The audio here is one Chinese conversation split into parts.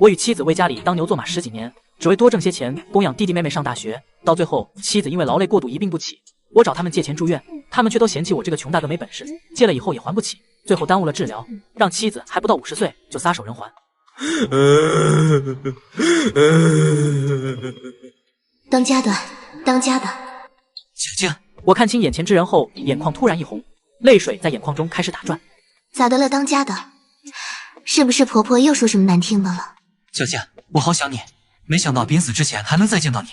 我与妻子为家里当牛做马10几年，只为多挣些钱供养弟弟妹妹上大学。到最后，妻子因为劳累过度一病不起，我找他们借钱住院，他们却都嫌弃我这个穷大哥没本事，借了以后也还不起，最后耽误了治疗，让妻子还不到50岁就撒手人寰。当家的，当家的。小静，我看清眼前之人后，眼眶突然一红，泪水在眼眶中开始打转。咋的了，当家的？是不是婆婆又说什么难听的了？小静，我好想你，没想到濒死之前还能再见到你。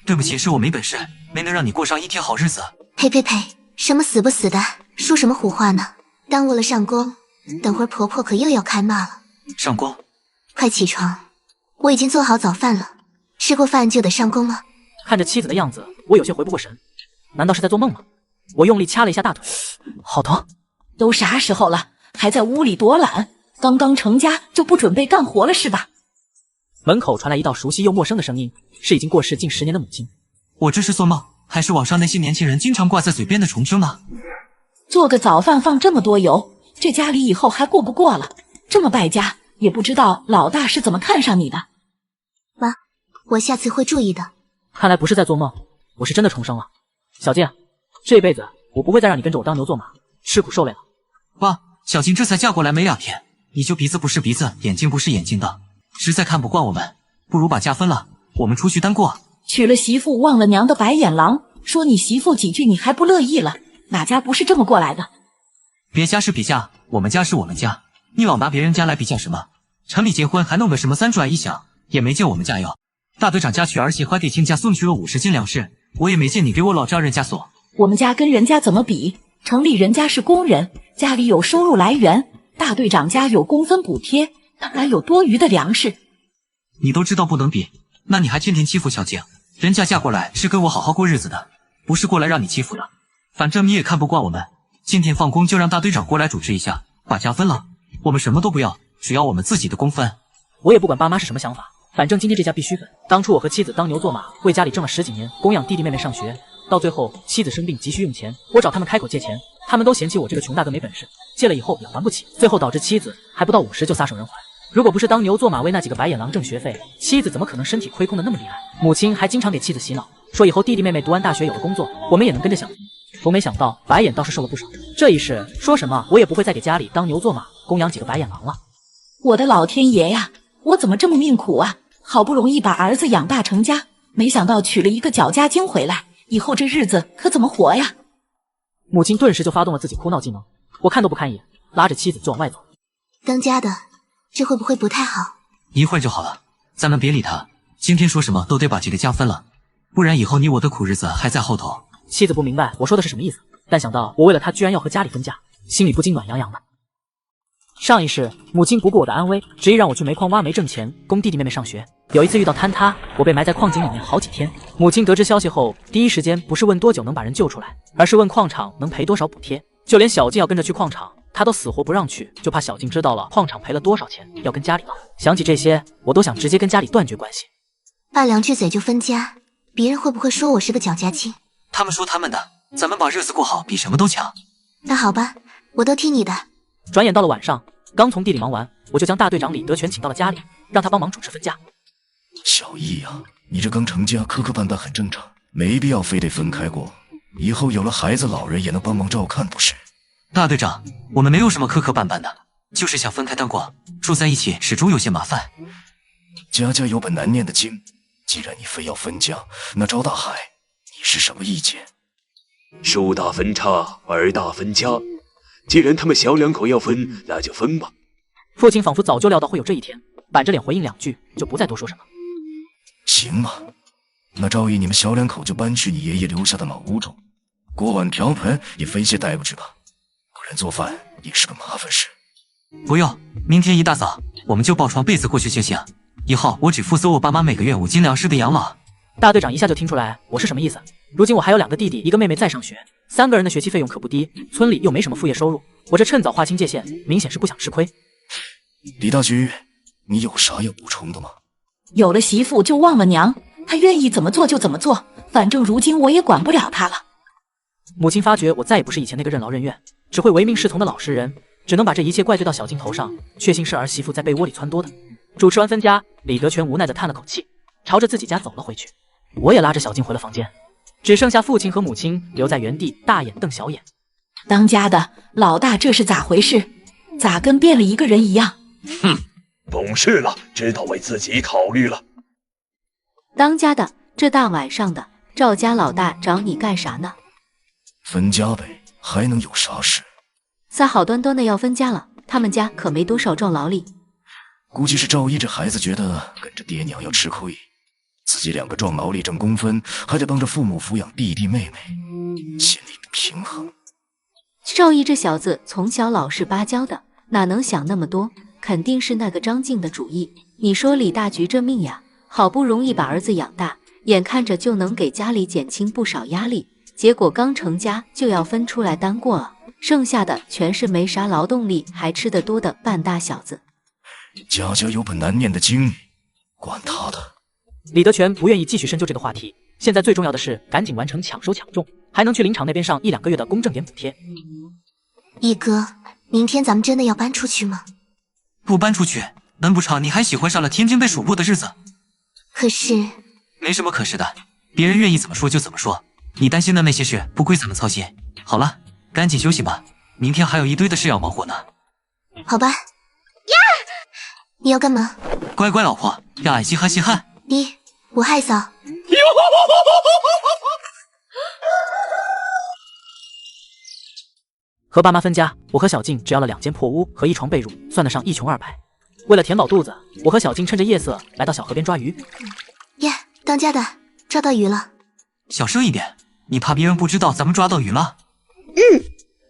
对不起，是我没本事，没能让你过上一天好日子。呸呸呸，什么死不死的，说什么胡话呢？耽误了上工，等会儿婆婆可又要开骂了。上工？快起床，我已经做好早饭了，吃过饭就得上工了。看着妻子的样子，我有些回不过神，难道是在做梦吗？我用力掐了一下大腿，好疼。都啥时候了，还在屋里躲懒？刚刚成家就不准备干活了是吧？门口传来一道熟悉又陌生的声音，是已经过世近10年的母亲。我这是做梦，还是网上那些年轻人经常挂在嘴边的重生呢？做个早饭放这么多油，这家里以后还过不过了？这么败家，也不知道老大是怎么看上你的。妈，我下次会注意的。看来不是在做梦，我是真的重生了。小静，这辈子我不会再让你跟着我当牛做马，吃苦受累了。爸，小静这才嫁过来没2天，你就鼻子不是鼻子，眼睛不是眼睛的，实在看不惯我们，不如把家分了，我们出去单过。娶了媳妇忘了娘的白眼狼，说你媳妇几句你还不乐意了，哪家不是这么过来的？别家是别家，我们家是我们家，你老拿别人家来比较什么？城里结婚还弄个什么3转1响，也没见我们家有。大队长家娶儿媳还给亲家送去了50斤粮食，我也没见你给我老丈人家送。我们家跟人家怎么比？城里人家是工人，家里有收入来源，大队长家有工分补贴，当然有多余的粮食。你都知道不能比，那你还天天欺负小静，人家嫁过来是跟我好好过日子的，不是过来让你欺负的。反正你也看不惯我们，今天放工就让大队长过来主持一下，把家分了，我们什么都不要，只要我们自己的工分。我也不管爸妈是什么想法，反正今天这家必须分。当初我和妻子当牛做马，为家里挣了10几年，供养弟弟妹妹上学，到最后妻子生病急需用钱，我找他们开口借钱，他们都嫌弃我这个穷大哥没本事，借了以后也还不起，最后导致妻子还不到50就撒手人寰。如果不是当牛做马为那几个白眼狼挣学费，妻子怎么可能身体亏空的那么厉害？母亲还经常给妻子洗脑，说以后弟弟妹妹读完大学有了工作，我们也能跟着享福。从没想到白眼倒是受了不少。这一世说什么我也不会再给家里当牛做马，供养几个白眼狼了。我的老天爷呀，我怎么这么命苦啊？好不容易把儿子养大成家，没想到娶了一个搅家精回来，以后这日子可怎么活呀？母亲顿时就发动了自己哭闹技能，我看都不看一眼，拉着妻子就往外走。当家的，这会不会不太好？一会儿就好了，咱们别理他，今天说什么都得把这个家分了，不然以后你我的苦日子还在后头。妻子不明白我说的是什么意思，但想到我为了她居然要和家里分家，心里不禁暖洋洋的。上一世母亲不顾我的安危，执意让我去煤矿挖煤挣钱，供弟弟妹妹上学。有一次遇到坍塌，我被埋在矿井里面好几天。母亲得知消息后，第一时间不是问多久能把人救出来，而是问矿场能赔多少补贴。就连小静要跟着去矿场，她都死活不让去，就怕小静知道了矿场赔了多少钱，要跟家里闹。想起这些，我都想直接跟家里断绝关系。爸2句嘴就分家，别人会不会说我是个搅家精？他们说他们的，咱们把日子过好比什么都强。那好吧，我都听你的。转眼到了晚上，刚从地里忙完，我就将大队长李德全请到了家里，让他帮忙主持分家。小易啊，你这刚成家，磕磕绊绊很正常，没必要非得分开过。以后有了孩子，老人也能帮忙照看，不是？大队长，我们没有什么磕磕绊绊的，就是想分开单过，住在一起始终有些麻烦。家家有本难念的经，既然你非要分家，那赵大海，你是什么意见？树大分叉，儿大分家。既然他们小两口要分，那就分吧。父亲仿佛早就料到会有这一天，板着脸回应2句，就不再多说什么。行啊，那赵毅，你们小两口就搬去你爷爷留下的老屋中，锅碗瓢盆也分些带过去吧，不然做饭也是个麻烦事。不用，明天一大早我们就抱床被子过去就行，以后我只负责我爸妈每个月5斤粮食的养老。大队长一下就听出来我是什么意思。如今我还有2个弟弟1个妹妹在上学，3个人的学习费用可不低，村里又没什么副业收入，我这趁早划清界限，明显是不想吃亏。李大局，你有啥要补充的吗？有了媳妇就忘了娘，她愿意怎么做就怎么做，反正如今我也管不了她了。母亲发觉我再也不是以前那个任劳任怨，只会唯命是从的老实人，只能把这一切怪罪到小静头上，确信是儿媳妇在被窝里撺掇的。主持完分家，李德全无奈地叹了口气，朝着自己家走了回去。我也拉着小静回了房间，只剩下父亲和母亲留在原地，大眼瞪小眼。当家的老大这是咋回事？咋跟变了一个人一样？哼，懂事了，知道为自己考虑了。当家的，这大晚上的，赵家老大找你干啥呢？分家呗，还能有啥事？仨好端端的要分家了，他们家可没多少壮劳力。估计是赵一这孩子觉得跟着爹娘要吃亏，自己2个壮劳力挣工分，还得帮着父母抚养弟弟妹妹，心里不平衡。赵一这小子从小老实巴交的，哪能想那么多？肯定是那个张静的主意。你说李大局这命呀，好不容易把儿子养大，眼看着就能给家里减轻不少压力，结果刚成家就要分出来单过了，剩下的全是没啥劳动力还吃得多的半大小子。家家有本难念的经，管他的。李德全不愿意继续深究这个话题，现在最重要的是赶紧完成抢收抢种，还能去林场那边上1-2个月的公证点补贴。一哥，明天咱们真的要搬出去吗？不搬出去，难不成你还喜欢上了天津被数落的日子？可是，没什么可是的，别人愿意怎么说就怎么说。你担心的那些事不归咱们操心。好了，赶紧休息吧，明天还有一堆的事要忙活呢。好吧。呀，你要干嘛？乖乖老婆，要俺稀罕稀罕。爹，我害臊。和爸妈分家，我和小静只要了2间破屋和1床被褥，算得上一穷二白。为了填饱肚子，我和小静趁着夜色来到小河边抓鱼。耶，当家的抓到鱼了。小声一点，你怕别人不知道咱们抓到鱼了？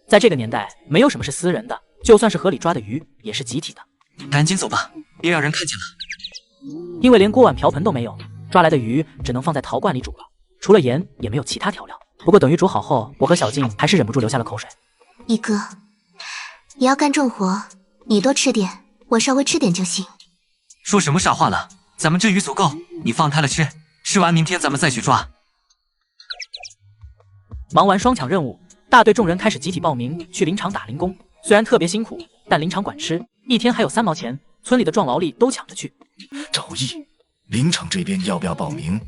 在这个年代，没有什么是私人的，就算是河里抓的鱼，也是集体的。赶紧走吧，别让人看见了。因为连锅碗瓢盆都没有，抓来的鱼只能放在陶罐里煮了，除了盐也没有其他调料。不过等鱼煮好后，我和小静还是忍不住流下了口水。一哥，你要干重活，你多吃点，我稍微吃点就行。说什么傻话了？咱们这鱼足够，你放开了吃，吃完明天咱们再去抓。忙完双抢任务，大队众人开始集体报名去林场打零工。虽然特别辛苦，但林场管吃，1天还有3毛钱，村里的壮劳力都抢着去。赵毅，林场这边要不要报名？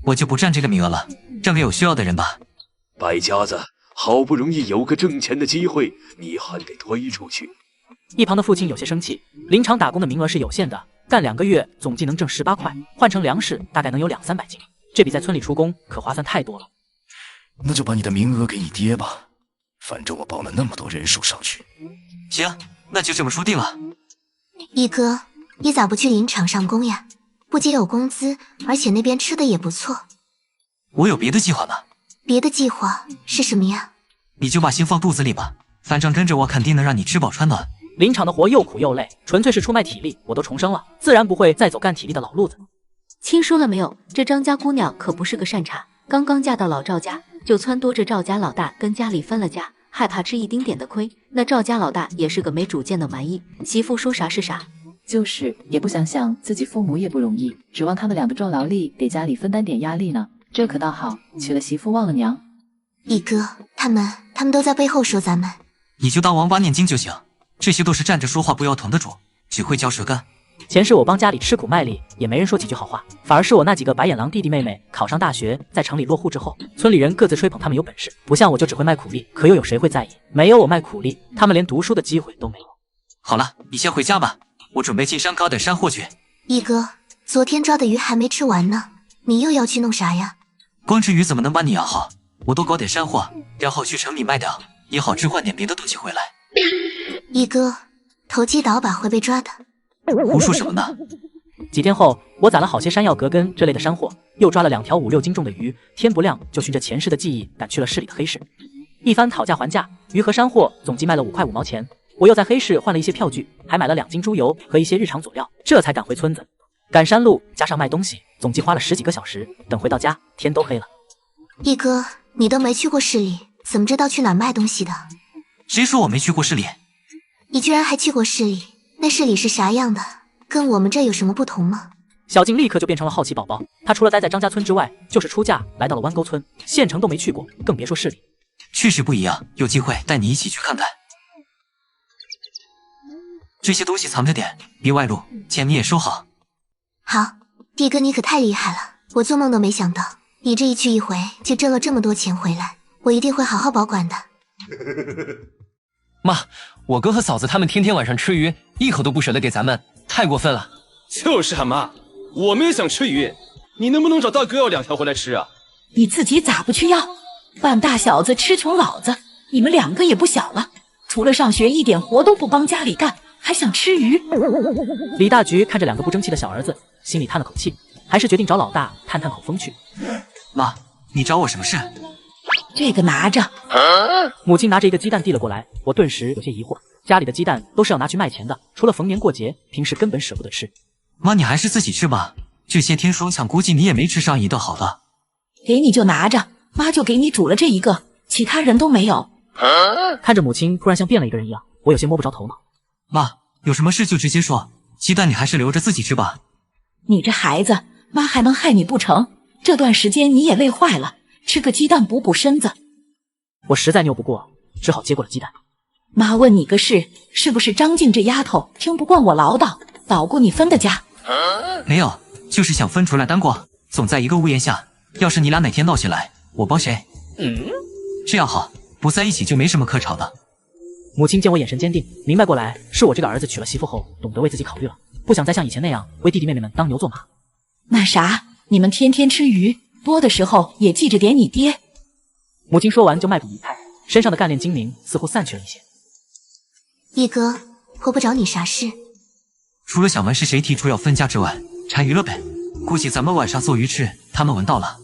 我就不占这个名额了，让给有需要的人吧。败家子，好不容易有个挣钱的机会，你还得推出去。一旁的父亲有些生气，林场打工的名额是有限的，干2个月总计能挣18块，换成粮食大概能有200-300斤，这比在村里出工可划算太多了。那就把你的名额给你爹吧，反正我报了那么多人数上去。行，那就这么说定了。一哥，你咋不去林场上工呀？不仅有工资，而且那边吃的也不错。我有别的计划呢。别的计划是什么呀？你就把心放肚子里吧，反正跟着我肯定能让你吃饱穿暖。林场的活又苦又累，纯粹是出卖体力，我都重生了，自然不会再走干体力的老路子。亲说了没有？这张家姑娘可不是个善茬，刚刚嫁到老赵家，就撺掇着赵家老大跟家里分了家，害怕吃一丁点的亏。那赵家老大也是个没主见的玩意，媳妇说啥是啥。就是也不想想自己父母也不容易，指望他们2个壮劳力给家里分担点压力呢。这可倒好，娶了媳妇忘了娘。一哥，他们都在背后说咱们。你就当王八念经就行，这些都是站着说话不腰疼的主，只会嚼舌根。前世我帮家里吃苦卖力，也没人说几句好话，反而是我那几个白眼狼弟弟妹妹考上大学，在城里落户之后，村里人各自吹捧他们有本事，不像我就只会卖苦力，可又有谁会在意？没有我卖苦力，他们连读书的机会都没有。好了，你先回家吧，我准备进山搞点山货去。一哥，昨天抓的鱼还没吃完呢，你又要去弄啥呀？光吃鱼怎么能把你养好？我多搞点山货，然后去城里卖掉，也好置换点别的东西回来。一哥，投机倒把会被抓的。胡说什么呢？几天后，我攒了好些山药、葛根这类的山货，又抓了2条5-6斤重的鱼，天不亮就循着前世的记忆赶去了市里的黑市。一番讨价还价，鱼和山货总计卖了5块5毛钱。我又在黑市换了一些票据，还买了2斤猪油和一些日常佐料，这才赶回村子。赶山路加上卖东西，总计花了10几个小时。等回到家，天都黑了。一哥，你都没去过市里，怎么知道去哪儿卖东西的？谁说我没去过市里？你居然还去过市里？那市里是啥样的？跟我们这有什么不同吗？小静立刻就变成了好奇宝宝，她除了待在张家村之外，就是出嫁来到了弯沟村，县城都没去过，更别说市里。确实不一样，有机会带你一起去看看。这些东西藏着点，别外露，钱你也收好。好，弟哥你可太厉害了，我做梦都没想到，你这一去一回就挣了这么多钱回来，我一定会好好保管的。妈，我哥和嫂子他们天天晚上吃鱼，一口都不舍得给咱们，太过分了。就是啊妈，我们也想吃鱼，你能不能找大哥要2条回来吃啊？你自己咋不去要？半大小子吃穷老子，你们2个也不小了，除了上学一点活都不帮家里干，还想吃鱼？李大菊看着2个不争气的小儿子，心里叹了口气，还是决定找老大探探口风去。妈，你找我什么事？这个拿着。母亲拿着一个鸡蛋递了过来，我顿时有些疑惑，家里的鸡蛋都是要拿去卖钱的，除了逢年过节，平时根本舍不得吃。妈，你还是自己吃吧，这些天双响，估计你也没吃上一顿好的。给你就拿着，妈就给你煮了这一个，其他人都没有。看着母亲突然像变了一个人一样，我有些摸不着头脑。妈，有什么事就直接说，鸡蛋你还是留着自己吃吧。你这孩子，妈还能害你不成？这段时间你也累坏了，吃个鸡蛋补补身子。我实在拗不过，只好接过了鸡蛋。妈问你个事，是不是张静这丫头听不惯我唠叨，捣鼓你分的家？没有，就是想分出来单过，总在一个屋檐下。要是你俩哪天闹起来，我帮谁？这样好，不在一起就没什么可吵的。母亲见我眼神坚定，明白过来是我这个儿子娶了媳妇后懂得为自己考虑了，不想再像以前那样为弟弟妹妹们当牛做马。那啥，你们天天吃鱼，多的时候也记着点你爹。母亲说完就迈步离开，身上的干练精明似乎散去了一些。一哥，婆婆找你啥事？除了想问是谁提出要分家之外，馋鱼了呗。估计咱们晚上做鱼吃，他们闻到了。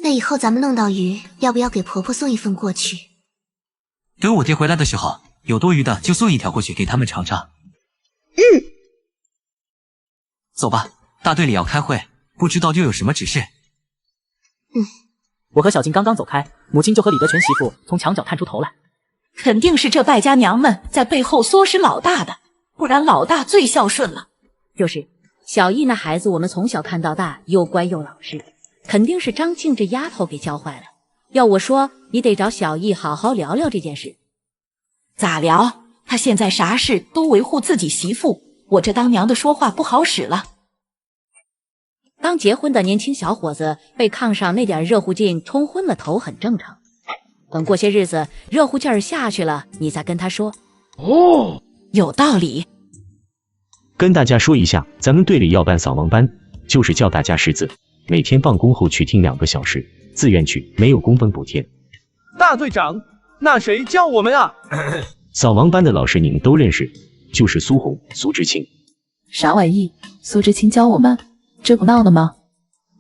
那以后咱们弄到鱼，要不要给婆婆送一份过去？等我爹回来的时候，有多余的就送1条过去给他们尝尝。走吧，大队里要开会，不知道又有什么指示。我和小静刚刚走开，母亲就和李德全媳妇从墙角探出头来。肯定是这败家娘们在背后唆使老大的，不然老大最孝顺了。就是小易那孩子，我们从小看到大，又乖又老实，肯定是张静这丫头给教坏了。要我说，你得找小易好好聊聊这件事。咋聊？他现在啥事都维护自己媳妇，我这当娘的说话不好使了。刚结婚的年轻小伙子被炕上那点热乎劲冲昏了头很正常，等过些日子热乎劲儿下去了，你再跟他说。哦，有道理。跟大家说一下，咱们队里要办扫盲班，就是叫大家识字，每天放工后去听2个小时，自愿去，没有工分补贴。大队长，那谁教我们啊？扫盲班的老师你们都认识，就是苏红、苏知青。啥玩意？苏知青教我们？这不闹的吗？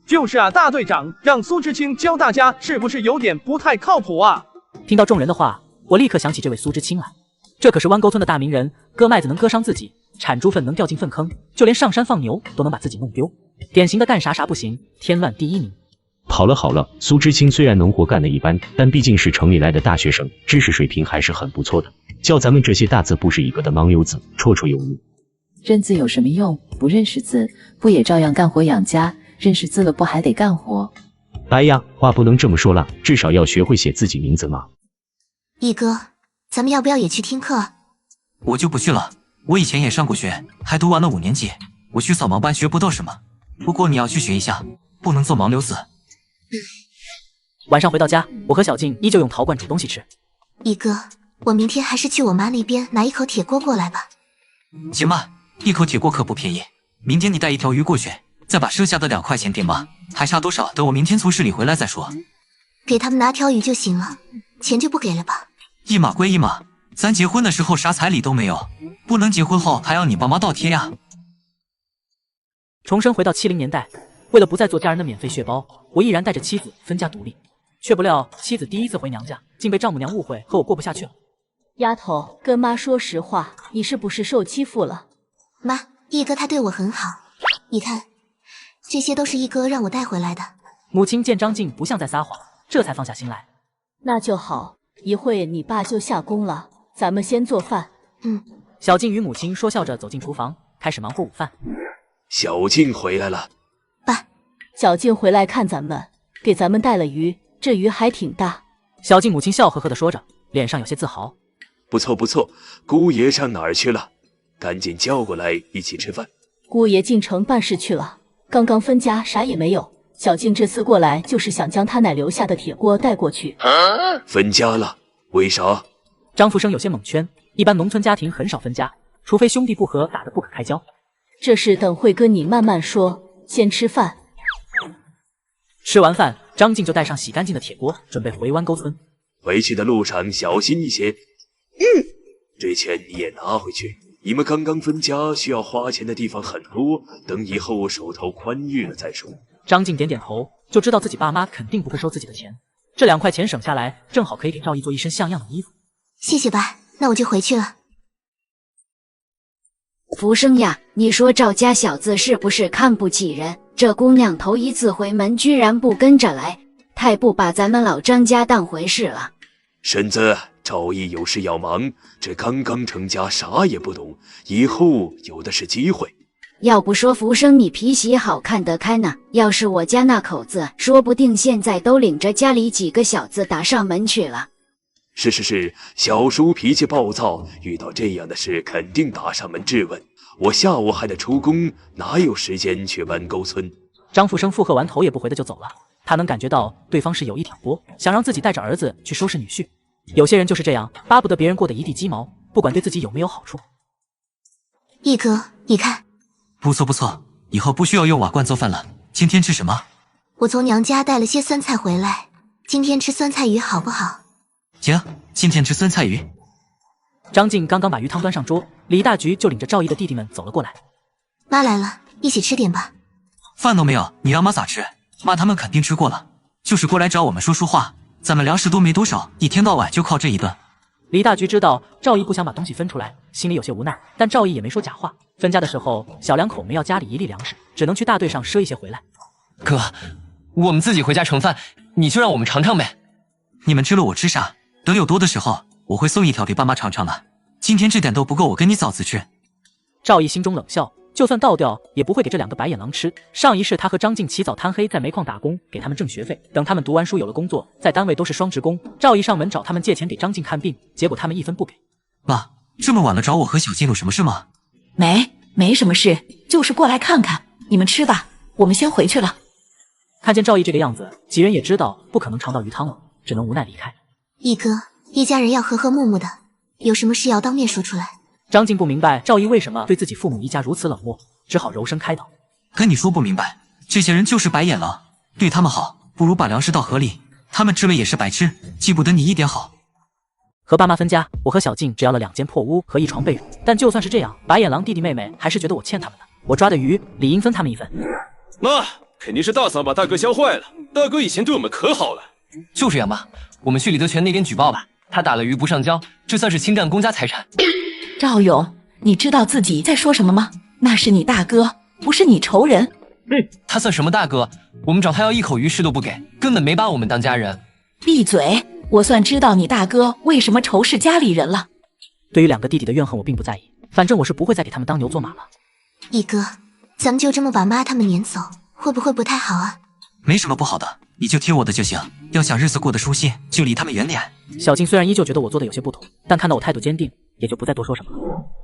就是啊，大队长，让苏知青教大家，是不是有点不太靠谱啊？听到众人的话，我立刻想起这位苏知青来，这可是弯沟村的大名人，割麦子能割伤自己，产猪粪能掉进粪坑，就连上山放牛都能把自己弄丢，典型的干啥啥不行，添乱第1名。好了，苏知青虽然农活干得一般，但毕竟是城里来的大学生，知识水平还是很不错的，教咱们这些大字不识一个的盲流子绰绰有余。认字有什么用？不认识字，不也照样干活养家？认识字了，不还得干活？哎呀，话不能这么说啦，至少要学会写自己名字嘛。一哥，咱们要不要也去听课？我就不去了，我以前也上过学，还读完了5年级，我去扫盲班学不到什么。不过你要去学一下，不能做盲流子。晚上回到家，我和小静依旧用陶罐煮东西吃。一哥，我明天还是去我妈那边拿一口铁锅过来吧。行吧，一口铁锅可不便宜，明天你带1条鱼过去，再把剩下的2块钱点吧，还差多少？等我明天从市里回来再说。给他们拿条鱼就行了，钱就不给了吧。一码归一码，咱结婚的时候啥彩礼都没有，不能结婚后还要你爸妈倒贴呀。重生回到70年代，为了不再做家人的免费血包，我毅然带着妻子分家独立。却不料妻子第1次回娘家，竟被丈母娘误会和我过不下去了。丫头，跟妈说实话，你是不是受欺负了？妈，一哥他对我很好，你看，这些都是一哥让我带回来的。母亲见张静不像在撒谎，这才放下心来。那就好，一会你爸就下工了，咱们先做饭。小静与母亲说笑着走进厨房，开始忙活午饭。小静回来了。爸，小静回来看咱们，给咱们带了鱼，这鱼还挺大。小静母亲笑呵呵地说着，脸上有些自豪。不错不错，姑爷上哪儿去了？赶紧叫过来一起吃饭。姑爷进城办事去了，刚刚分家啥也没有。小静这次过来就是想将他奶留下的铁锅带过去。分家了？为啥？张福生有些懵圈，一般农村家庭很少分家，除非兄弟不和，打得不可开交。这事等会跟你慢慢说，先吃饭。吃完饭，张静就带上洗干净的铁锅，准备回湾沟村。回去的路上小心一些。这钱你也拿回去。你们刚刚分家，需要花钱的地方很多，等以后手头宽裕了再说。张静点点头，就知道自己爸妈肯定不会收自己的钱。这2块钱省下来，正好可以给赵毅做一身像样的衣服。谢谢爸，那我就回去了。福生呀，你说赵家小子是不是看不起人？这姑娘头一次回门，居然不跟着来，太不把咱们老张家当回事了。婶子，赵毅有事要忙，这刚刚成家，啥也不懂，以后有的是机会。要不说福生你脾气好，看得开呢，要是我家那口子，说不定现在都领着家里几个小子打上门去了。是，小叔脾气暴躁，遇到这样的事肯定打上门质问。我下午还得出工，哪有时间去湾沟村？张福生附和完，头也不回的就走了。他能感觉到对方是有意挑拨，想让自己带着儿子去收拾女婿。有些人就是这样，巴不得别人过得一地鸡毛，不管对自己有没有好处。毅哥，你看，不错，以后不需要用瓦罐做饭了。今天吃什么？我从娘家带了些酸菜回来，今天吃酸菜鱼好不好？行，今天吃酸菜鱼。张静刚刚把鱼汤端上桌，李大菊就领着赵毅的弟弟们走了过来。妈来了，一起吃点吧。饭都没有，你让妈咋吃？妈他们肯定吃过了，就是过来找我们说话。咱们粮食都没多少，一天到晚就靠这一顿。李大菊知道赵毅不想把东西分出来，心里有些无奈，但赵毅也没说假话。分家的时候，小两口没要家里一粒粮食，只能去大队上赊一些回来。哥，我们自己回家盛饭，你就让我们尝尝呗。你们吃了我吃啥？等有多的时候，我会送一条给爸妈尝尝的。今天这点都不够我跟你嫂子吃。赵毅心中冷笑，就算倒掉也不会给这2个白眼狼吃。上一世他和张静起早贪黑在煤矿打工，给他们挣学费，等他们读完书有了工作，在单位都是双职工。赵毅上门找他们借钱给张静看病，结果他们一分不给。爸，这么晚了找我和小静有什么事吗？没什么事，就是过来看看。你们吃吧，我们先回去了。看见赵毅这个样子，几人也知道不可能尝到鱼汤了，只能无奈离开。毅哥，一家人要和和睦睦的，有什么事要当面说出来。张静不明白赵毅为什么对自己父母一家如此冷漠，只好柔声开导。跟你说不明白，这些人就是白眼狼，对他们好，不如把粮食倒河里，他们吃了也是白吃，记不得你一点好。和爸妈分家，我和小静只要了2间破屋和1床被褥，但就算是这样，白眼狼弟弟妹妹还是觉得我欠他们的。我抓的鱼理应分他们一份。妈，肯定是大嫂把大哥教坏了，大哥以前对我们可好了。就这样吧，我们去李德全那边举报吧，他打了鱼不上交，这算是侵占公家财产。赵勇，你知道自己在说什么吗？那是你大哥，不是你仇人。他算什么大哥？我们找他要1口鱼食都不给，根本没把我们当家人。闭嘴！我算知道你大哥为什么仇视家里人了。对于2个弟弟的怨恨我并不在意，反正我是不会再给他们当牛做马了。毅哥，咱们就这么把妈他们撵走，会不会不太好啊？没什么不好的，你就听我的就行。要想日子过得舒心，就离他们远点。小静虽然依旧觉得我做的有些不妥，但看到我态度坚定，也就不再多说什么了。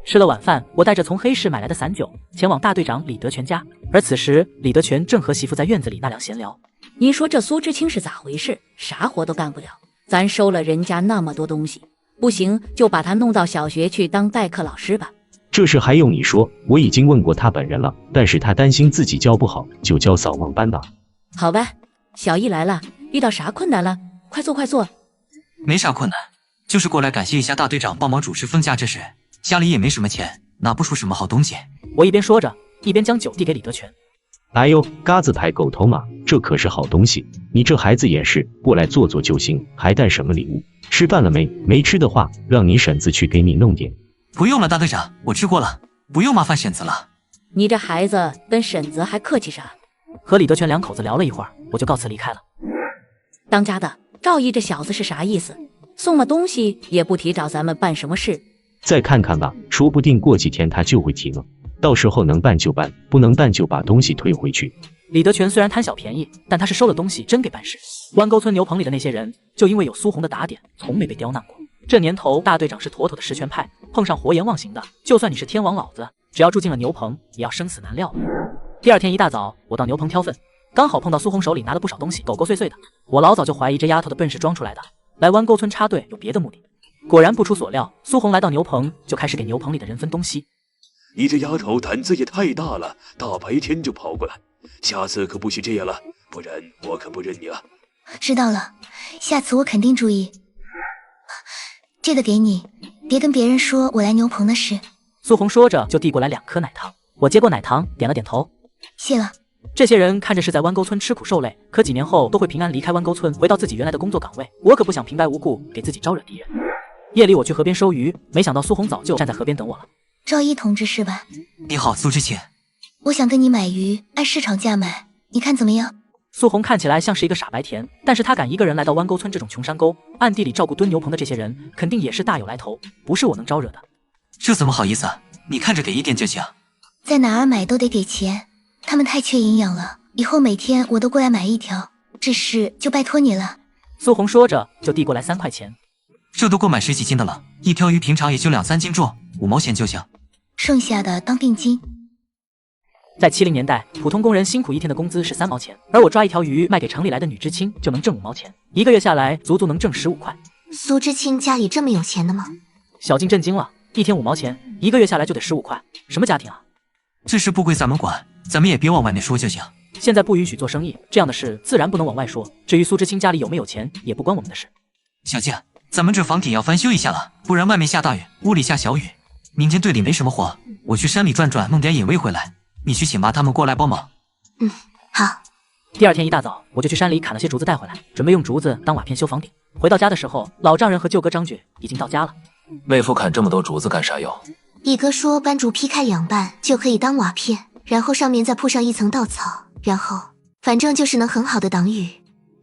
吃了晚饭，我带着从黑市买来的散酒前往大队长李德全家，而此时李德全正和媳妇在院子里纳凉闲聊。您说这苏知清是咋回事？啥活都干不了，咱收了人家那么多东西，不行就把他弄到小学去当代课老师吧。这事还用你说？我已经问过他本人了，但是他担心自己教不好，就教扫盲班吧。好吧，小易来了，遇到啥困难了？快坐快坐。没啥困难，就是过来感谢一下大队长帮忙主持分家这事，家里也没什么钱，拿不出什么好东西。我一边说着，一边将酒递给李德全。哎呦，嘎子牌狗头马，这可是好东西，你这孩子也是，过来坐坐就行，还带什么礼物？吃饭了没？没吃的话，让你婶子去给你弄点。不用了，大队长，我吃过了，不用麻烦婶子了。你这孩子跟婶子还客气啥？和李德全2口子聊了一会儿，我就告辞离开了。当家的，赵毅这小子是啥意思？送了东西也不提找咱们办什么事。再看看吧，说不定过几天他就会提了，到时候能办就办，不能办就把东西退回去。李德全虽然贪小便宜，但他是收了东西真给办事。湾沟村牛棚里的那些人，就因为有苏红的打点，从没被刁难过。这年头大队长是妥妥的实权派，碰上活阎王型的，就算你是天王老子，只要住进了牛棚，也要生死难料了。第二天一大早，我到牛棚挑粪，刚好碰到苏红手里拿了不少东西，狗狗碎碎的。我老早就怀疑这丫头的笨是装出来的，来弯沟村插队有别的目的。果然不出所料，苏红来到牛棚就开始给牛棚里的人分东西。你这丫头胆子也太大了，大白天就跑过来，下次可不许这样了，不然我可不认你了。知道了，下次我肯定注意。这个给你，别跟别人说我来牛棚的事。苏红说着就递过来2颗奶糖，我接过奶糖，点了点头，谢了。这些人看着是在弯沟村吃苦受累，可几年后都会平安离开弯沟村，回到自己原来的工作岗位。我可不想平白无故给自己招惹敌人。夜里我去河边收鱼，没想到苏红早就站在河边等我了。赵一同志是吧？你好，苏知青。我想跟你买鱼，按市场价买，你看怎么样？苏红看起来像是一个傻白甜，但是她敢一个人来到弯沟村这种穷山沟，暗地里照顾蹲牛棚的这些人，肯定也是大有来头，不是我能招惹的。这怎么好意思？你看着给一点就行。在哪儿买都得给钱，他们太缺营养了，以后每天我都过来买一条，这事就拜托你了。苏红说着就递过来3块钱。这都够买10几斤的了，一条鱼平常也就2、3斤重，5毛钱就行。剩下的当定金。在70年代，普通工人辛苦一天的工资是3毛钱，而我抓一条鱼卖给城里来的女知青就能挣5毛钱，1个月下来足足能挣15块。苏知青家里这么有钱的吗？小静震惊了，一天5毛钱，1个月下来就得15块，什么家庭啊？这事不归咱们管，咱们也别往外面说就行。现在不允许做生意，这样的事自然不能往外说。至于苏知青家里有没有钱，也不关我们的事。小静，咱们这房顶要翻修一下了，不然外面下大雨，屋里下小雨。明天队里没什么活，我去山里转转，弄点野味回来。你去请妈他们过来帮忙。好。第二天一大早，我就去山里砍了些竹子带回来，准备用竹子当瓦片修房顶。回到家的时候，老丈人和舅哥张觉已经到家了。为父砍这么多竹子干啥用？一哥说搬竹劈开2半就可以当瓦片，然后上面再铺上一层稻草，然后反正就是能很好的挡雨。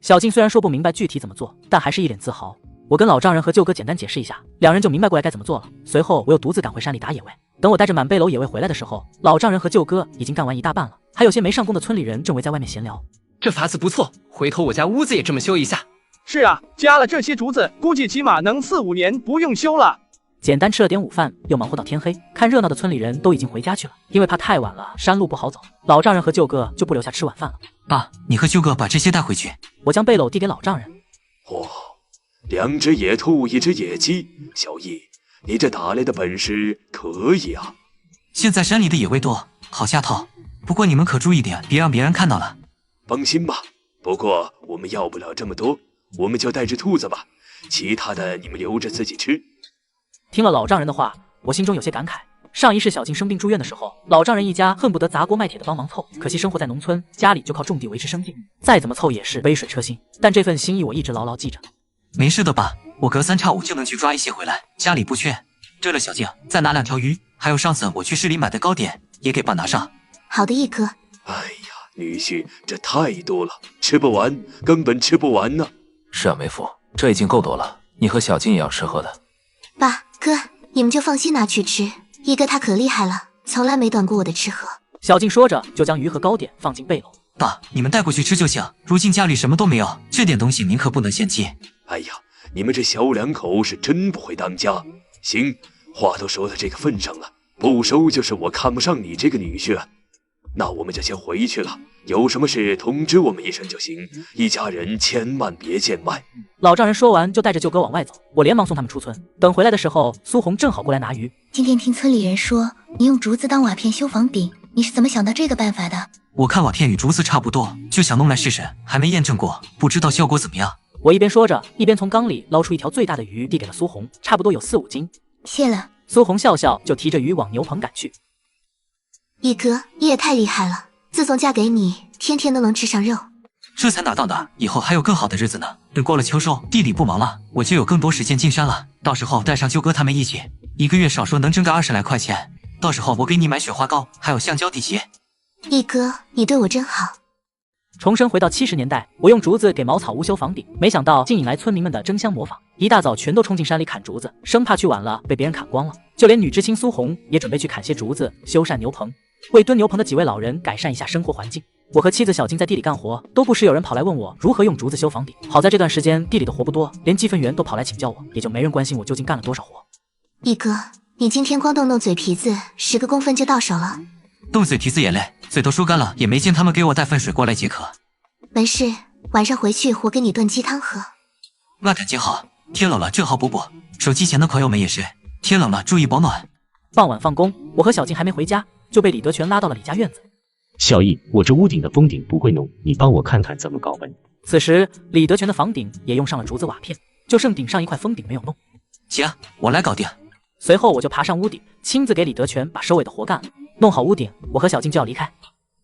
小静虽然说不明白具体怎么做，但还是一脸自豪。我跟老丈人和舅哥简单解释一下，2人就明白过来该怎么做了。随后我又独自赶回山里打野味。等我带着满背篓野味回来的时候，老丈人和舅哥已经干完1大半了，还有些没上工的村里人正围在外面闲聊。这法子不错，回头我家屋子也这么修一下。是啊，加了这些竹子，估计起码能4、5年不用修了。简单吃了点午饭，又忙活到天黑。看热闹的村里人都已经回家去了，因为怕太晚了山路不好走，老丈人和舅哥就不留下吃晚饭了。爸，你和舅哥把这些带回去。我将背篓递给老丈人。哇，2只野兔，1只野鸡，小易，你这打猎的本事可以啊。现在山里的野味多，好下套。不过你们可注意点，别让别人看到了。放心吧，不过我们要不了这么多，我们就带只兔子吧，其他的你们留着自己吃。听了老丈人的话，我心中有些感慨。上一世小静生病住院的时候，老丈人一家恨不得砸锅卖铁的帮忙凑，可惜生活在农村，家里就靠种地维持生计，再怎么凑也是杯水车薪。但这份心意我一直牢牢记着。没事的吧？我隔3差5就能去抓一些回来，家里不缺。对了，小静，再拿2条鱼，还有上次我去市里买的糕点，也给爸拿上。好的，一哥。哎呀，女婿，这太多了，吃不完，根本吃不完呢。是啊，梅夫，这已经够多了，你和小静也要吃喝的。爸哥，你们就放心拿去吃，一哥他可厉害了，从来没断过我的吃喝。小静说着就将鱼和糕点放进背篓。爸，你们带过去吃就行，如今家里什么都没有，这点东西您可不能嫌弃。哎呀，你们这小2口是真不会当家。行，话都说到这个份上了，不收就是我看不上你这个女婿啊。那我们就先回去了，有什么事通知我们一声就行，一家人千万别见外。老丈人说完就带着舅哥往外走，我连忙送他们出村。等回来的时候，苏红正好过来拿鱼。今天听村里人说你用竹子当瓦片修房顶，你是怎么想到这个办法的？我看瓦片与竹子差不多，就想弄来试试，还没验证过，不知道效果怎么样。我一边说着，一边从缸里捞出一条最大的鱼，递给了苏红，差不多有4、5斤。谢了。苏红笑笑就提着鱼往牛棚赶去。一哥，你也太厉害了，自从嫁给你，天天都能吃上肉。这才拿到的，以后还有更好的日子呢。等过了秋收，地里不忙了，我就有更多时间进山了。到时候带上舅哥他们一起，1个月少说能挣个20来块钱。到时候我给你买雪花膏，还有橡胶底鞋。一哥，你对我真好。重生回到70年代，我用竹子给茅草屋修房顶，没想到竟引来村民们的争相模仿。一大早全都冲进山里砍竹子，生怕去晚了被别人砍光了。就连女知青苏红也准备去砍些竹子修缮牛棚，为蹲牛棚的几位老人改善一下生活环境。我和妻子小静在地里干活，都不时有人跑来问我如何用竹子修房顶。好在这段时间地里的活不多，连积分员都跑来请教我，也就没人关心我究竟干了多少活。一哥，你今天光动嘴皮子10个公分就到手了。动嘴皮子眼泪，嘴都说干了，也没见他们给我带份水过来解渴。没事，晚上回去我给你炖鸡汤喝。那感情好，天冷了正好补补。手机前的朋友们也是，天冷了注意保暖。傍晚放工，我和小静还没回家，就被李德全拉到了李家院子。小易，我这屋顶的封顶不会弄，你帮我看看怎么搞吧。此时李德全的房顶也用上了竹子瓦片，就剩顶上一块封顶没有弄。行，我来搞定。随后我就爬上屋顶，亲自给李德全把收尾的活干了。弄好屋顶，我和小静就要离开。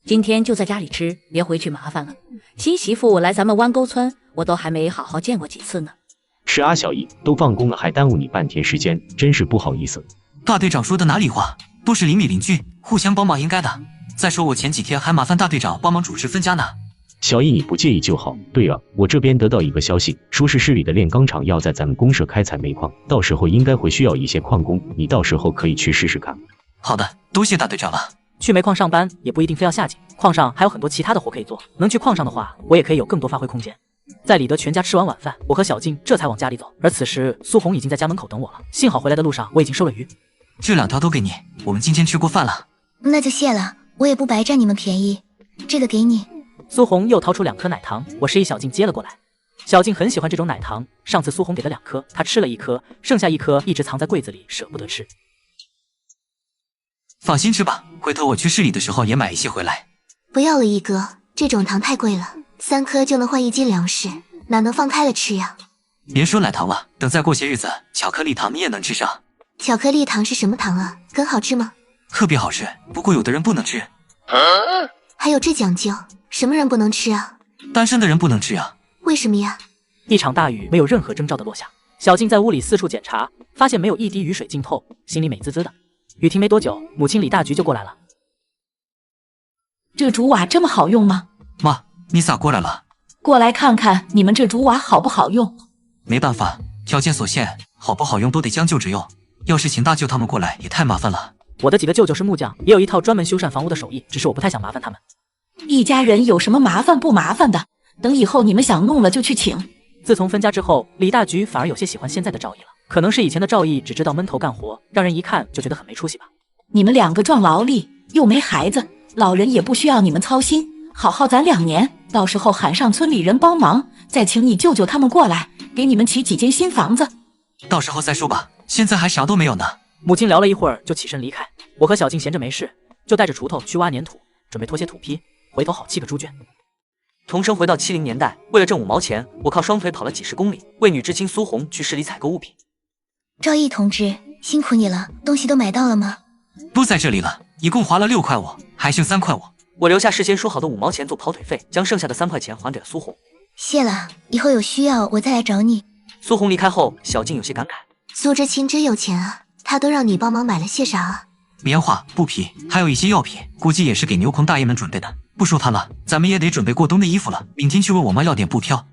今天就在家里吃，别回去麻烦了。新媳妇来咱们弯沟村，我都还没好好见过几次呢。是啊，小易，都放工了还耽误你半天时间，真是不好意思。大队长说的哪里话，都是邻里邻居，互相帮忙应该的。再说我前几天还麻烦大队长帮忙主持分家呢。小易，你不介意就好。对了，我这边得到一个消息，说是市里的炼钢厂要在咱们公社开采煤矿，到时候应该会需要一些矿工，你到时候可以去试试看。好的，多谢大队长了。去煤矿上班也不一定非要下井，矿上还有很多其他的活可以做，能去矿上的话，我也可以有更多发挥空间。在李德全家吃完晚饭，我和小静这才往家里走，而此时苏红已经在家门口等我了。幸好回来的路上我已经收了鱼，这2条都给你，我们今天吃过饭了。那就谢了，我也不白占你们便宜，这个给你。苏红又掏出2颗奶糖，我示意小静接了过来。小静很喜欢这种奶糖，上次苏红给了2颗，她吃了1颗，剩下1颗一直藏在柜子里，舍不得吃。放心吃吧，回头我去市里的时候也买一些回来。不要了，一哥，这种糖太贵了，3颗就能换1斤粮食，哪能放开了吃呀？别说奶糖了，等再过些日子，巧克力糖你也能吃上。巧克力糖是什么糖啊？更好吃吗？特别好吃，不过有的人不能吃。还有这讲究？什么人不能吃啊？单身的人不能吃啊。为什么呀？一场大雨没有任何征兆的落下，小静在屋里四处检查，发现没有一滴雨水浸透，心里美滋滋的。雨停没多久，母亲李大菊就过来了。这竹瓦这么好用吗？妈，你咋过来了？过来看看你们这竹瓦好不好用。没办法，条件所限，好不好用都得将就着用。要是请大舅他们过来也太麻烦了。我的几个舅舅是木匠，也有一套专门修缮房屋的手艺，只是我不太想麻烦他们。一家人有什么麻烦不麻烦的？等以后你们想弄了就去请。自从分家之后，李大菊反而有些喜欢现在的赵毅了。可能是以前的赵毅只知道闷头干活，让人一看就觉得很没出息吧。你们2个壮劳力，又没孩子，老人也不需要你们操心，好好攒2年，到时候喊上村里人帮忙，再请你舅舅他们过来，给你们起几间新房子。到时候再说吧，现在还啥都没有呢。母亲聊了一会儿就起身离开，我和小静闲着没事，就带着锄头去挖粘土，准备拖些土坯，回头好砌个猪圈。童生回到70年代，为了挣5毛钱，我靠双腿跑了几10公里，为女知青苏红去市里采购物品。赵毅同志，辛苦你了，东西都买到了吗？都在这里了，一共花了6块5，还剩3块5。我留下事先说好的5毛钱做跑腿费，将剩下的3块钱还给了苏红。谢了，以后有需要我再来找你。苏红离开后，小静有些感慨：苏知青真有钱啊，他都让你帮忙买了些啥啊？棉花、布匹，还有一些药品，估计也是给牛棚大爷们准备的。不说他了，咱们也得准备过冬的衣服了。明天去问我妈要点布票。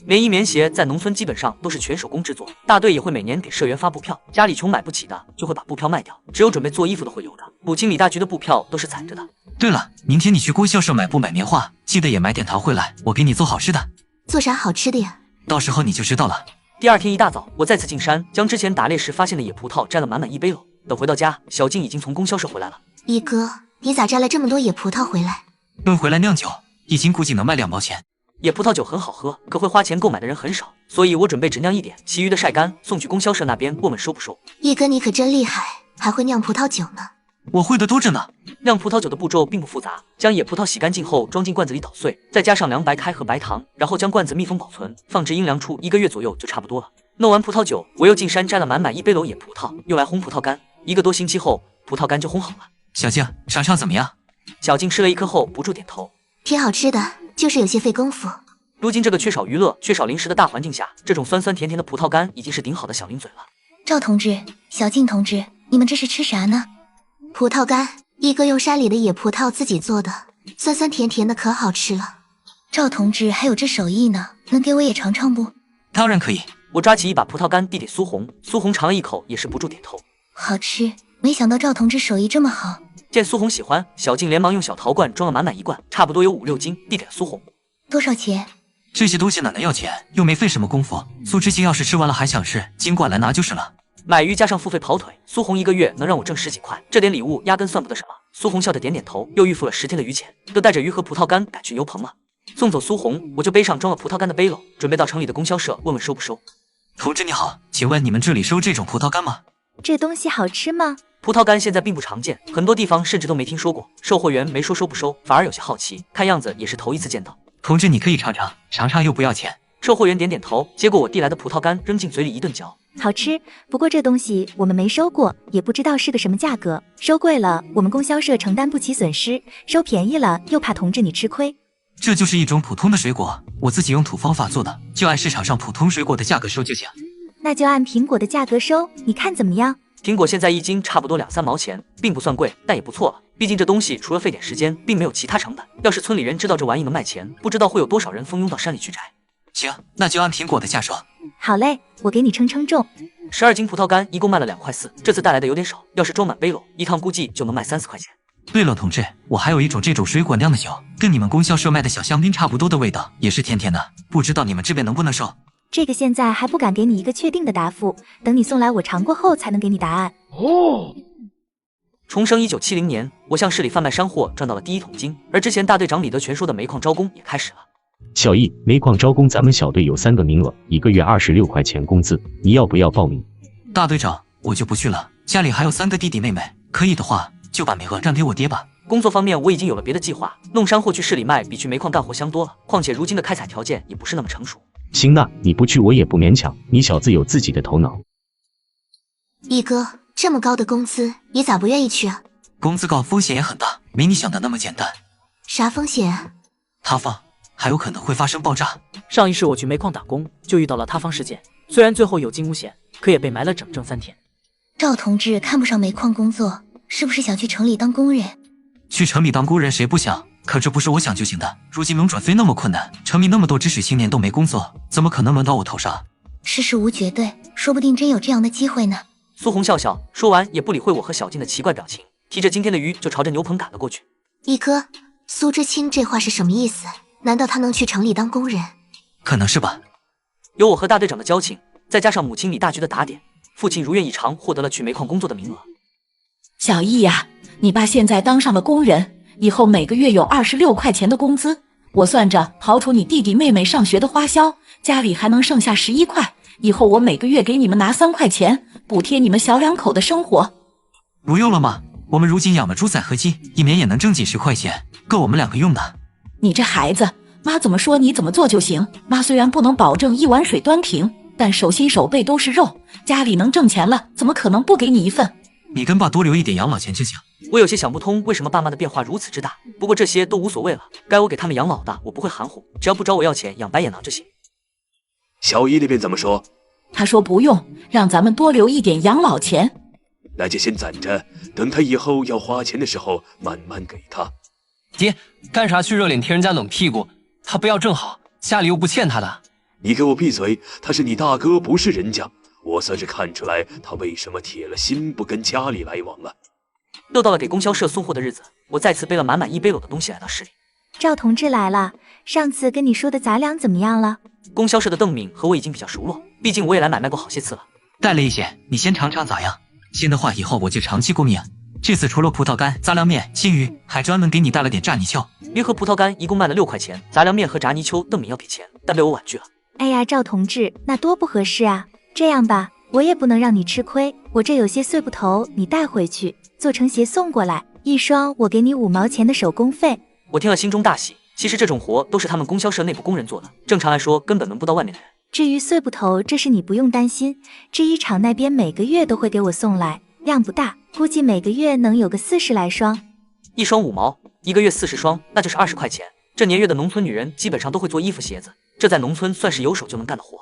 棉衣棉鞋在农村基本上都是全手工制作，大队也会每年给社员发布票，家里穷买不起的就会把布票卖掉，只有准备做衣服的会留着。母亲李大菊的布票都是攒着的。对了，明天你去郭校舍买布买棉花，记得也买点糖回来，我给你做好吃的。做啥好吃的呀？到时候你就知道了。第2天一大早，我再次进山，将之前打猎时发现的野葡萄摘了满满1背篓。等回到家，小静已经从供销社回来了。一哥，你咋摘了这么多野葡萄回来？炖回来酿酒，一斤估计能卖2毛钱。野葡萄酒很好喝，可会花钱购买的人很少，所以我准备只酿1点，其余的晒干送去供销社那边，问问收不收。一哥你可真厉害，还会酿葡萄酒呢。我会的多着呢。酿葡萄酒的步骤并不复杂，将野葡萄洗干净后装进罐子里捣碎，再加上凉白开和白糖，然后将罐子密封保存，放置阴凉处1个月左右就差不多了。弄完葡萄酒，我又进山摘了满满1背篓野葡萄，用来烘葡萄干。1个多星期后，葡萄干就烘好了。小静，尝尝怎么样？小静吃了1颗后不住点头，挺好吃的，就是有些费功夫。如今这个缺少娱乐、缺少零食的大环境下，这种酸酸甜甜的葡萄干已经是顶好的小零嘴了。赵同志、小静同志，你们这是吃啥呢？葡萄干，一哥用山里的野葡萄自己做的，酸酸甜甜的，可好吃了。赵同志还有这手艺呢，能给我也尝尝不？当然可以。我抓起一把葡萄干递给苏红，苏红尝了一口，也是不住点头。好吃，没想到赵同志手艺这么好。见苏红喜欢，小静连忙用小陶罐装了满满一罐，差不多有5、6斤，递给了苏红。多少钱？这些东西哪能要钱？又没费什么功夫。苏知青要是吃完了还想吃，尽管来拿就是了。买鱼加上付费跑腿，苏红1个月能让我挣10几块，这点礼物压根算不得什么。苏红笑着点点头，又预付了10天的鱼钱，就带着鱼和葡萄干赶去牛棚了。送走苏红，我就背上装了葡萄干的背篓，准备到城里的供销社问问收不收。同志你好，请问你们这里收这种葡萄干吗？这东西好吃吗？葡萄干现在并不常见，很多地方甚至都没听说过。售货员没说收不收，反而有些好奇，看样子也是头一次见到。同志你可以尝尝，尝尝又不要钱。售货员点点头，接过我递来的葡萄干，扔进嘴里一顿嚼。好吃，不过这东西我们没收过，也不知道是个什么价格。收贵了，我们供销社承担不起损失；收便宜了，又怕同志你吃亏。这就是一种普通的水果，我自己用土方法做的，就按市场上普通水果的价格收就行。那就按苹果的价格收，你看怎么样？苹果现在1斤差不多2、3毛钱，并不算贵，但也不错了。毕竟这东西除了费点时间，并没有其他成本。要是村里人知道这玩意能卖钱，不知道会有多少人蜂拥到山里去摘。行，那就按苹果的价收。好嘞，我给你称重。12斤葡萄干一共卖了2块4，这次带来的有点少，要是装满背篓，一趟估计就能卖30、40块钱。对了，同志，我还有一种这种水果酿的酒，跟你们供销社卖的小香槟差不多的味道，也是甜甜的，不知道你们这边能不能收？这个现在还不敢给你一个确定的答复，等你送来我尝过后才能给你答案。哦。重生1970年，我向市里贩卖山货赚到了第1桶金，而之前大队长李德全说的煤矿招工也开始了。小易，煤矿招工，咱们小队有3个名额，1个月26块钱工资，你要不要报名？大队长，我就不去了，家里还有3个弟弟妹妹，可以的话就把名额让给我爹吧。工作方面我已经有了别的计划，弄山货去市里卖比去煤矿干活香多了，况且如今的开采条件也不是那么成熟。行，那你不去我也不勉强，你小子有自己的头脑。一哥，这么高的工资，你咋不愿意去啊？工资高，风险也很大，没你想的那么简单。啥风险啊？塌方，还有可能会发生爆炸。上一世我去煤矿打工，就遇到了塌方事件，虽然最后有惊无险，可也被埋了整3天。赵同志看不上煤矿工作，是不是想去城里当工人？去城里当工人谁不想？可这不是我想就行的。如今农转非那么困难，城里那么多知识青年都没工作，怎么可能轮到我头上？世事无绝对，说不定真有这样的机会呢。苏红笑笑，说完也不理会我和小静的奇怪表情，提着今天的鱼就朝着牛棚赶了过去。一哥，苏知青这话是什么意思？难道他能去城里当工人？可能是吧。有我和大队长的交情，再加上母亲李大菊的打点，父亲如愿以偿获得了去煤矿工作的名额。小易呀，你爸现在当上了工人，以后每个月有26块钱的工资，我算着刨除你弟弟妹妹上学的花销，家里还能剩下11块，以后我每个月给你们拿3块钱，补贴你们小2口的生活。不用了吗？我们如今养了猪仔和鸡，一年也能挣几10块钱，够我们2个用的。你这孩子，妈怎么说你怎么做就行。妈虽然不能保证1碗水端平，但手心手背都是肉，家里能挣钱了，怎么可能不给你一份？你跟爸多留一点养老钱就行。我有些想不通，为什么爸妈的变化如此之大。不过这些都无所谓了，该我给他们养老的，我不会含糊，只要不找我要钱养白眼狼就行。小姨那边怎么说？他说不用，让咱们多留一点养老钱。那就先攒着，等他以后要花钱的时候慢慢给他。爹，干啥去热脸贴人家冷屁股？他不要正好，家里又不欠他的。你给我闭嘴！他是你大哥，不是人家。我算是看出来他为什么铁了心不跟家里来往了。又到了给供销社送货的日子，我再次背了满满1背篓的东西来到市里。赵同志来了，上次跟你说的杂粮怎么样了？供销社的邓敏和我已经比较熟络，毕竟我也来买卖过好些次了。带了一些，你先尝尝咋样？新的话以后我就长期供应。这次除了葡萄干、杂粮面、青鱼，还专门给你带了点炸泥鳅。鱼和葡萄干一共卖了6块钱，杂粮面和炸泥鳅邓敏要给钱，但被我婉拒了。哎呀，赵同志，那多不合适啊！这样吧，我也不能让你吃亏，我这有些碎布头，你带回去做成鞋送过来，1双我给你5毛钱的手工费。我听了心中大喜，其实这种活都是他们供销社内部工人做的，正常来说根本轮不到外面的人。至于碎布头，这事你不用担心，制衣厂那边每个月都会给我送来，量不大，估计每个月能有个40来双。1双5毛，1个月40双，那就是20块钱。这年月的农村女人基本上都会做衣服鞋子，这在农村算是有手就能干的活。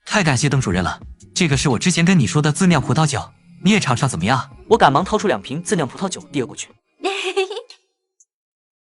太感谢邓主任了，这个是我之前跟你说的自酿葡萄酒，你也尝尝怎么样？我赶忙掏出2瓶自酿葡萄酒递了过去。